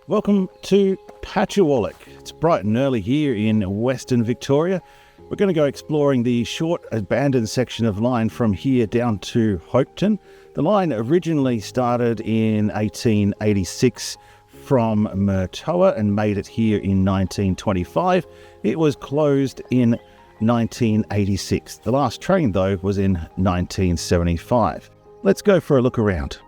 Welcome to Patchewollock. It's bright and early here in Western Victoria. We're going to go exploring the short abandoned section of line from here down to Hopetoun. The line originally started in 1886 from Murtoa and made it here in 1925. It was closed in 1986. The last train, though, was in 1975. Let's go for a look around.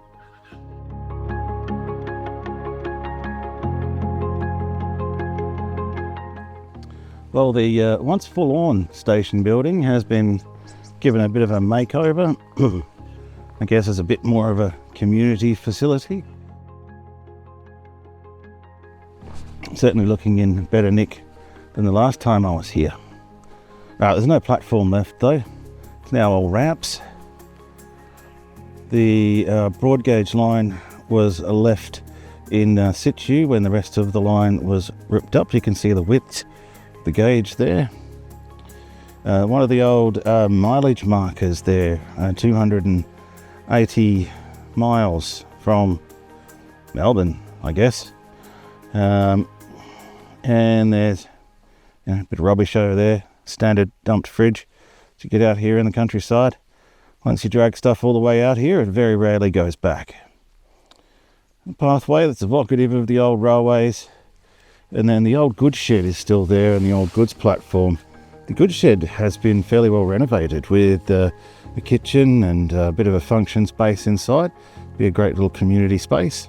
Well, the once full-on station building has been given a bit of a makeover. I guess it's a bit more of a community facility. Certainly looking in better nick than the last time I was here. There's no platform left though. It's now all ramps. The broad gauge line was left in situ when the rest of the line was ripped up. You can see the width, the gauge there. One of the old mileage markers there, 280 miles from Melbourne, I guess. And there's a bit of rubbish over there, standard dumped fridge to get out here in the countryside. Once you drag stuff all the way out here, it very rarely goes back. A pathway that's evocative of the old railways. And then the old goods shed is still there, and the old goods platform. The goods shed has been fairly well renovated with the kitchen and a bit of a function space inside. Be a great little community space.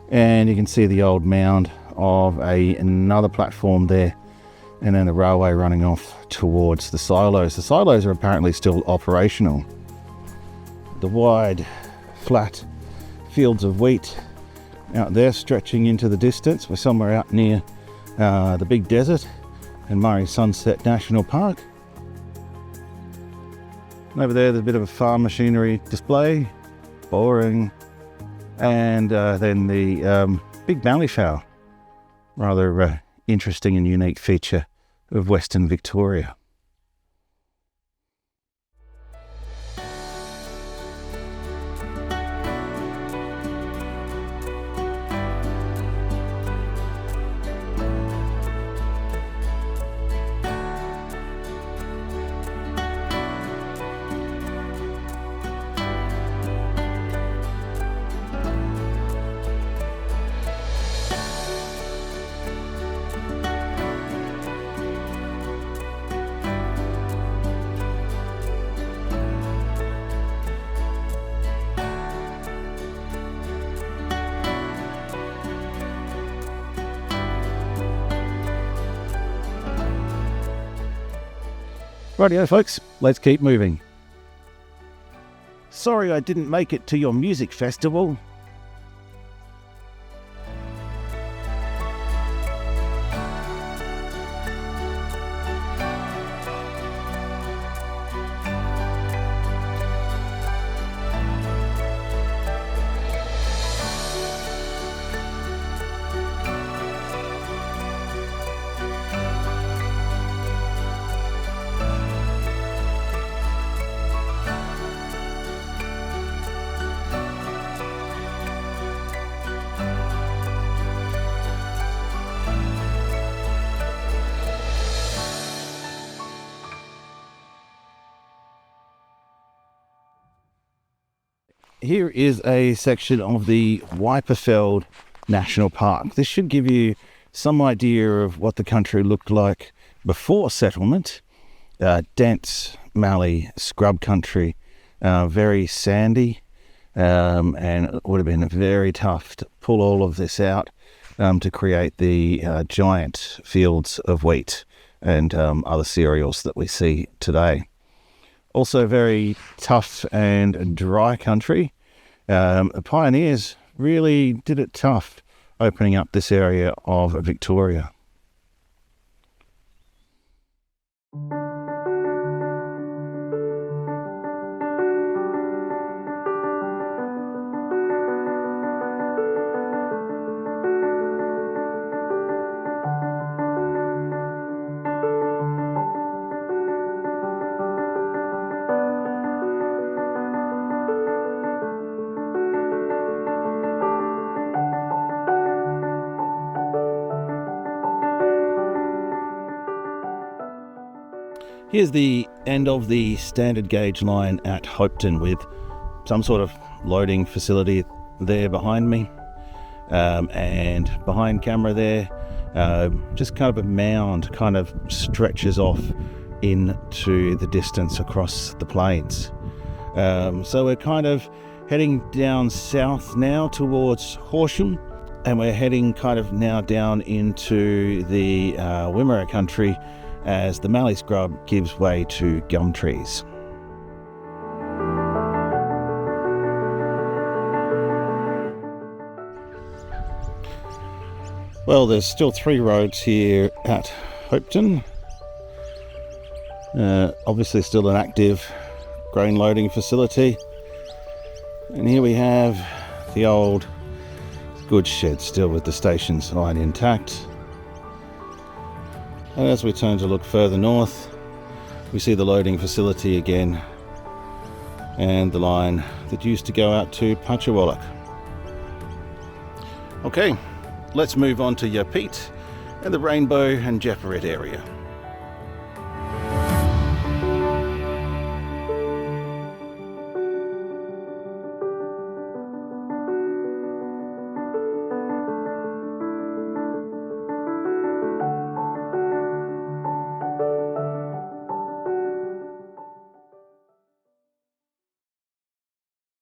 And you can see the old mound of another platform there, and then the railway running off towards the silos. The silos are apparently still operational. The wide, flat fields of wheat out there stretching into the distance. We're somewhere out near the big desert and Murray Sunset National Park. And over there, there's a bit of a farm machinery display, boring, and then the big mallee fowl, rather interesting and unique feature of Western Victoria. Rightio folks, let's keep moving. Sorry I didn't make it to your music festival. Here is a section of the Wyperfeld National Park. This should give you some idea of what the country looked like before settlement. Dense mallee scrub country, very sandy, and it would have been very tough to pull all of this out to create the giant fields of wheat and other cereals that we see today. Also very tough and dry country. The pioneers really did it tough opening up this area of Victoria. Here's the end of the standard gauge line at Hopetoun with some sort of loading facility there behind me, and behind camera there, just kind of a mound kind of stretches off into the distance across the plains. So we're kind of heading down south now towards Horsham, and we're heading kind of now down into the Wimmera country as the mallee scrub gives way to gum trees. Well, there's still 3 roads here at Hopetoun. Obviously still an active grain loading facility. And here we have the old goods shed still with the station sign intact. And as we turn to look further north, we see the loading facility again and the line that used to go out to Patchewollock. Okay, let's move on to Yapete and the Rainbow and Jefferett area.